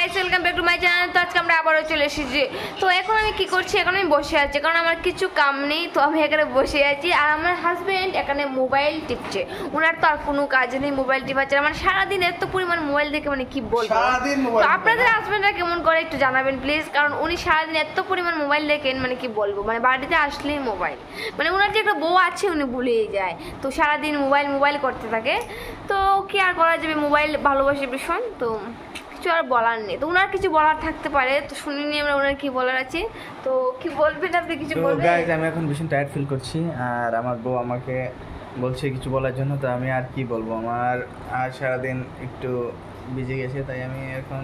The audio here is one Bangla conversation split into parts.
Guys welcome back to my channel. তো আজকে আমরা আবারও চলে এসেছি। তো এখন আমি কি করছি, এখন আমি বসে আছি কারণ আমার কিছু কাম নেই। তো আমি এখানে বসে আছি আর আমার হাজবেন্ড এখানে মোবাইল টিপছে। ওনার তো আর কোনো কাজ নেই, মোবাইল টিপাচ্ছে। মানে সারাদিন এত পরিমাণ মোবাইল দেখে মানে কি বলবো। তো আপনাদের হাজবেন্ডরা কেমন করে একটু জানাবেন প্লিজ, কারণ উনি সারাদিন এত পরিমাণ মোবাইল দেখেন মানে কি বলবো। মানে বাড়িতে আসলেই মোবাইল, মানে ওনার যে একটা বউ আছে উনি ভুলেই যায়। তো সারাদিন মোবাইল মোবাইল করতে থাকে। তো কি আর করা যাবে, মোবাইল ভালোবাসে ভীষণ। তো কিছু আর বলার নেই। তো ওনার কিছু বলার থাকতে পারে, তো শুনিনি আমরা ওনার কি বলার আছে। তো কি বলবেন আপনি, কিছু বলবেন? গাইস আমি এখন ভীষণ টায়ার্ড ফিল করছি আর আমার বউ আমাকে বলছে কিছু বলার জন্য। তো আমি আর কি বলবো, আমার আর সারাদিন একটু বিজি গেছে তাই আমি এখন।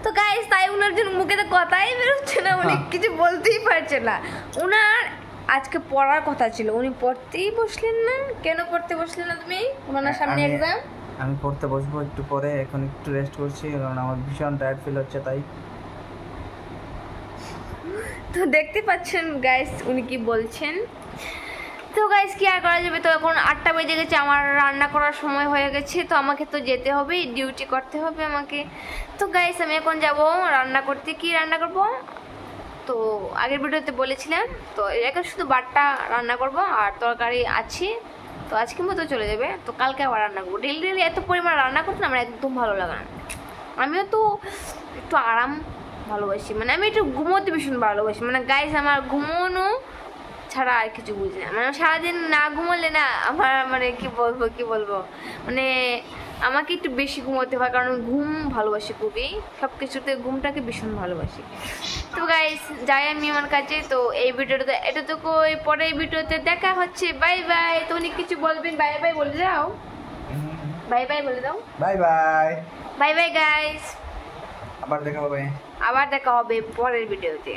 তো গাইস তাই ওনার জন্য মুখে তো কথাই বেরোচ্ছে না, উনি কিছু বলতেই পারছে না। ওনার আজকে পড়ার কথা ছিল, উনি পড়তেই বসলেন না। কেন পড়তে বসলেন না তুমি? ওনার সামনে এক্সাম। আমি পড়তে বসবো একটু পরে, এখন একটু রেস্ট করছি কারণ আমার ভীষণ টায়ার্ড ফিল হচ্ছে তাই। তো দেখতে পাচ্ছেন গাইস উনি কি বলছেন। তো গাইস কি আর করা যাবে। তো এখন 8টা বেজে গেছে, আমার রান্না করার সময় হয়ে গেছে। তো আমাকে তো যেতে হবে, ডিউটি করতে হবে আমাকে। তো গাইস আমি এখন যাব রান্না করতে। কি রান্না করব তো আগের ভিডিওতে বলেছিলাম। তো এখন শুধু বাটটা রান্না করব আর তরকারি আছে। তো আজকে মতো চলে যাবে। তো কালকে আবার রান্না করবো। ডেলি ডেলি এত পরিমাণ রান্না করতে আমার একদম ভালো লাগে না। আমিও তো একটু আরাম ভালোবাসি, মানে আমি একটু ঘুমোতে ভীষণ ভালোবাসি। মানে গাইস আমার ঘুমোনো ছাড়া আর কিছু বুঝি না। মানে সারাদিন না ঘুমোলে না আমার মানে কি বলবো মানে আমাকে একটু বেশি ঘুমোতে হয়, কারণ ঘুম ভালোবাসি খুবই। সব কিছুতে ঘুমটাকে ভীষণ ভালোবাসি। তো গাইস যাই আমি আমার কাছে। তো এই ভিডিওটা এতটুকু, পরের ভিডিওতে দেখা হচ্ছে। Bye bye. তো উনি কিছু বলবেন, বাই বাই বলে দাও। বাই বাই বলে দাও। Bye bye. Bye bye guys, আবার দেখা হবে। আবার দেখা হবে পরের ভিডিওতে।